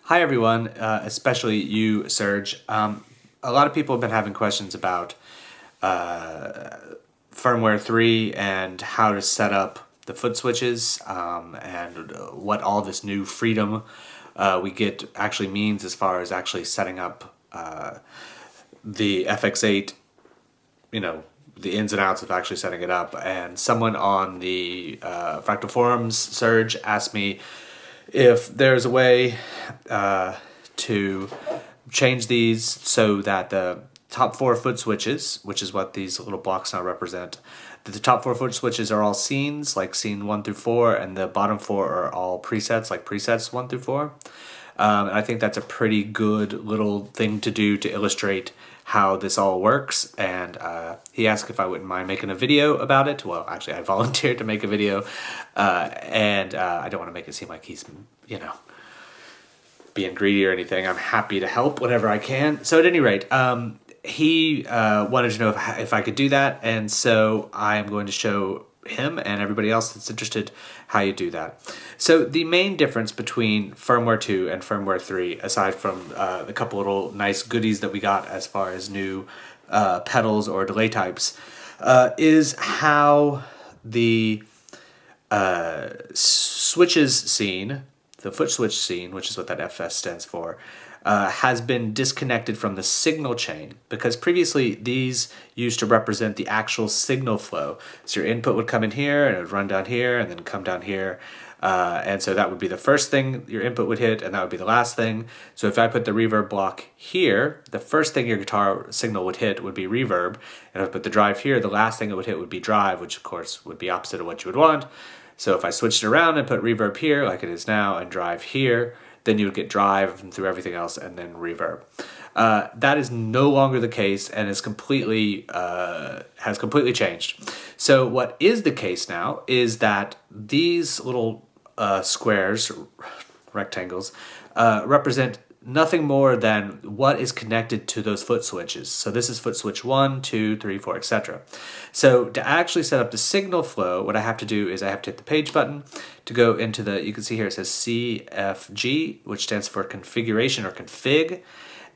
Hi everyone, especially you, Serge. A lot of people have been having questions about firmware 3 and how to set up the Footswitches and what all this new freedom we get actually means as far as actually setting up the FX8, you know, the ins and outs of actually setting it up. And someone on the Fractal forums, Serge, asked me if there's a way to change these so that the top 4 Footswitches, which is what these little blocks now represent, that the top 4 Footswitches are all scenes, like scene 1 through 4, and the bottom 4 are all presets, like presets 1 through 4. And I think that's a pretty good little thing to do to illustrate how this all works. And he asked if I wouldn't mind making a video about it. Well, actually, I volunteered to make a video, and I don't want to make it seem like he's, you know, being greedy or anything. I'm happy to help whenever I can. So at any rate, he wanted to know if I could do that, and so I am going to show him and everybody else that's interested how you do that. So the main difference between firmware 2 and firmware 3, aside from the couple little nice goodies that we got as far as new pedals or delay types, is how the switches scene, the foot switch scene, which is what that FS stands for, has been disconnected from the signal chain, because previously these used to represent the actual signal flow. So your input would come in here and it would run down here and then come down here. And so that would be the first thing your input would hit, and that would be the last thing. So if I put the reverb block here, the first thing your guitar signal would hit would be reverb. And if I put the drive here, the last thing it would hit would be drive, which of course would be opposite of what you would want. So if I switched it around and put reverb here, like it is now, and drive here, then you would get drive through everything else and then reverb. That is no longer the case, and is completely has completely changed. So what is the case now is that these little squares, rectangles, represent nothing more than what is connected to those foot switches. So this is foot switch 1, 2, 3, 4, etc. So to actually set up the signal flow, what I have to do is I have to hit the page button to go into the, you can see here it says CFG, which stands for configuration or config.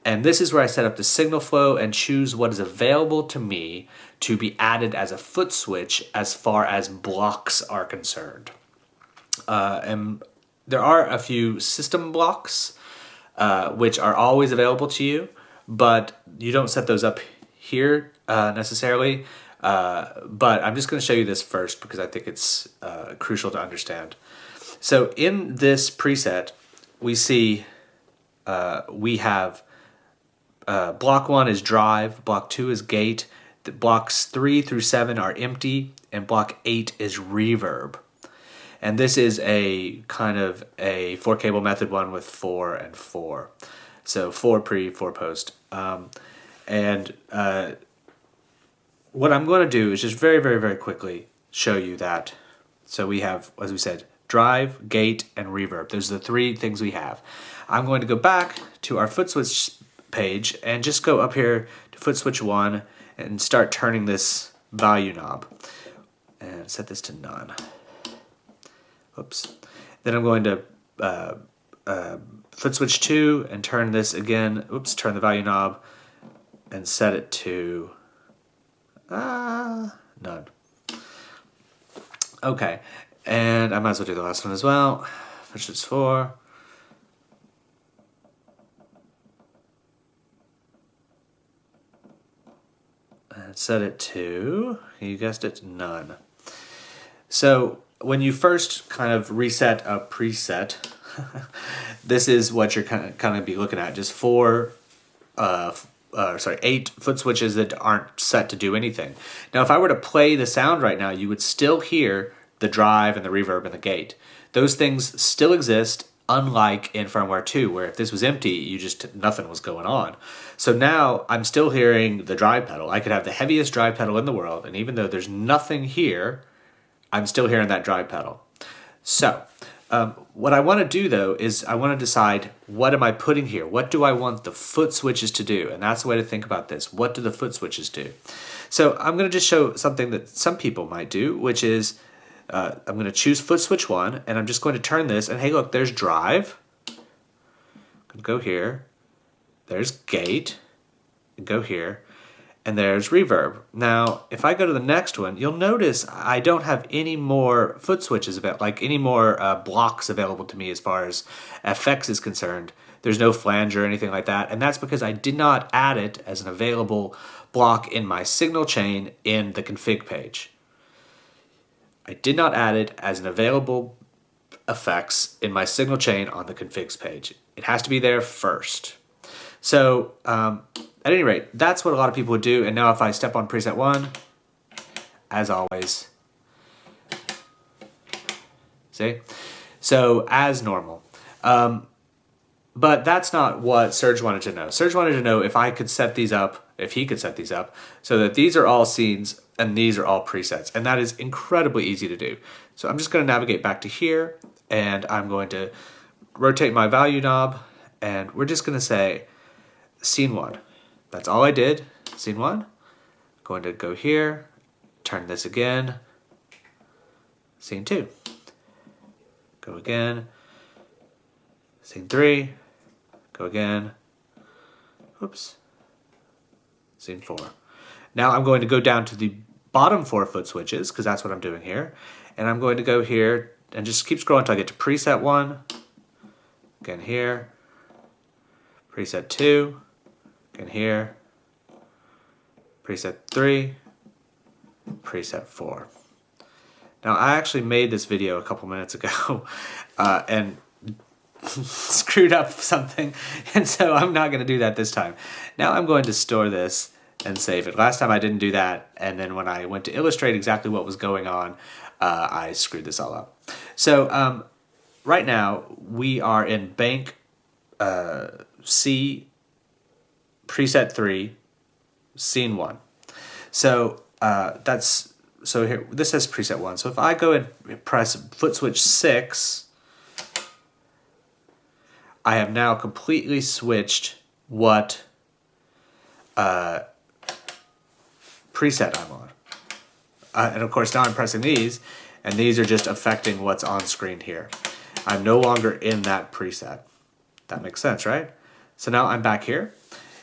And this is where I set up the signal flow and choose what is available to me to be added as a foot switch as far as blocks are concerned. And there are a few system blocks which are always available to you, but you don't set those up here necessarily. But I'm just going to show you this first because I think it's crucial to understand. So in this preset, we see we have block 1 is drive, block 2 is gate, the blocks 3 through 7 are empty, and block 8 is reverb. And this is a kind of a 4-cable method one with 4 and 4. So 4 pre, 4 post. What I'm going to do is just very quickly show you that. So we have, as we said, drive, gate, and reverb. Those are the 3 things we have. I'm going to go back to our foot switch page and just go up here to foot switch 1 and start turning this value knob. And set this to none. Oops. Then I'm going to foot switch 2 and turn this again. Oops, turn the value knob and set it to none. Okay, and I might as well do the last one as well. Foot switch 4. And set it to, you guessed it, none. So when you first kind of reset a preset, this is what you're kind of be looking at. Just 8 foot switches that aren't set to do anything. Now, if I were to play the sound right now, you would still hear the drive and the reverb and the gate. Those things still exist, unlike in firmware 2, where if this was empty, nothing was going on. So now I'm still hearing the drive pedal. I could have the heaviest drive pedal in the world, and even though there's nothing here, I'm still hearing that drive pedal. So what I want to do though is I want to decide, what am I putting here? What do I want the foot switches to do? And that's the way to think about this. What do the foot switches do? So I'm going to just show something that some people might do, which is I'm going to choose foot switch 1 and I'm just going to turn this, and hey look, there's drive. Go here. There's gate. Go here. And there's reverb. Now, if I go to the next one, you'll notice I don't have any more foot switches available, like any more blocks available to me as far as FX is concerned. There's no flange or anything like that, and that's because I did not add it as an available block in my signal chain in the config page. I did not add it as an available effects in my signal chain on the configs page. It has to be there first. So at any rate, that's what a lot of people would do. And now if I step on preset 1, as always, see? So as normal. But that's not what Serge wanted to know. Serge wanted to know if I could set these up, if he could set these up, so that these are all scenes and these are all presets. And that is incredibly easy to do. So I'm just going to navigate back to here, and I'm going to rotate my value knob, and we're just going to say scene 1. That's all I did, scene 1. Going to go here, turn this again, scene 2. Go again, scene 3, go again, oops, scene 4. Now I'm going to go down to the bottom 4 foot switches, because that's what I'm doing here, and I'm going to go here and just keep scrolling until I get to preset 1, again here, preset 2, again here, preset 3, preset 4. Now I actually made this video a couple minutes ago and screwed up something, and so I'm not going to do that this time. Now I'm going to store this and save it. Last time I didn't do that, and then when I went to illustrate exactly what was going on, I screwed this all up. So right now we are in bank C preset 3 scene 1. So so here this says preset 1. So if I go and press foot switch 6, I have now completely switched what preset I'm on. And of course now I'm pressing these, and these are just affecting what's on screen here. I'm no longer in that preset. That makes sense, right? So now I'm back here.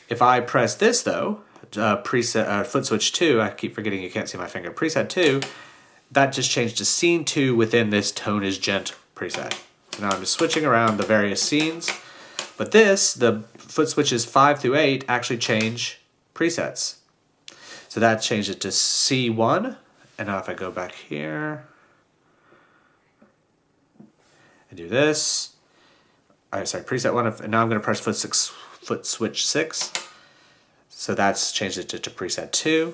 If I press this though, preset foot switch 2, I keep forgetting you can't see my finger, preset 2, that just changed to scene 2 within this tone is gent preset. So now I'm just switching around the various scenes, but this, the foot switches 5 through 8, actually change presets. So that changed it to C1, and now if I go back here and do this, sorry, preset 1, and now I'm going to press foot switch 6. So that's changed it to preset 2.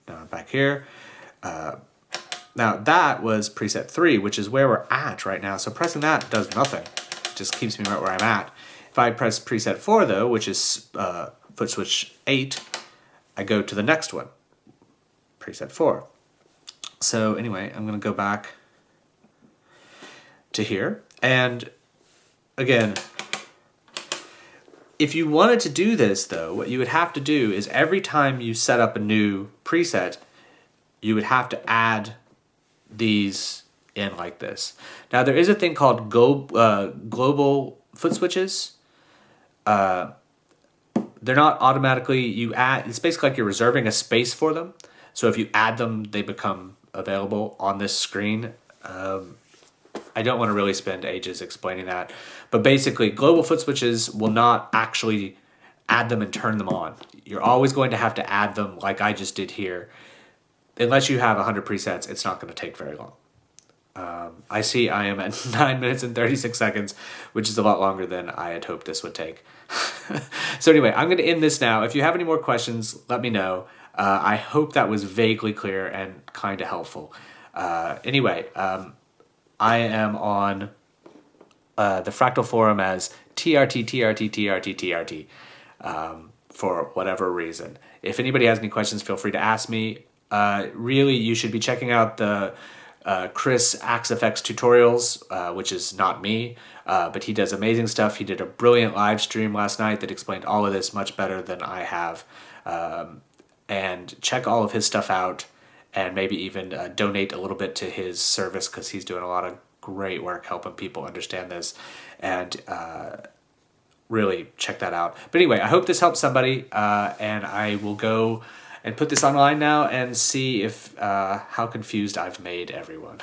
Now I'm back here. Now that was preset 3, which is where we're at right now. So pressing that does nothing. It just keeps me right where I'm at. If I press preset 4 though, which is foot switch 8, I go to the next one, preset 4. So anyway, I'm going to go back to here. And again, if you wanted to do this though, what you would have to do is every time you set up a new preset, you would have to add these in like this. Now there is a thing called global foot switches. They're not automatically, you add, it's basically like you're reserving a space for them. So if you add them, they become available on this screen. I don't want to really spend ages explaining that, but basically global foot switches will not actually add them and turn them on. You're always going to have to add them like I just did here. Unless you have 100 presets, it's not going to take very long. I see I am at 9 minutes and 36 seconds, which is a lot longer than I had hoped this would take. So anyway, I'm going to end this now. If you have any more questions, let me know. I hope that was vaguely clear and kind of helpful. Anyway, I am on the Fractal forum as TRT for whatever reason. If anybody has any questions, feel free to ask me. Really, you should be checking out the Chris AxeFX tutorials, which is not me, but he does amazing stuff. He did a brilliant live stream last night that explained all of this much better than I have. And check all of his stuff out, and maybe even donate a little bit to his service, because he's doing a lot of great work helping people understand this, and really check that out. But anyway, I hope this helps somebody, and I will go and put this online now and see if how confused I've made everyone.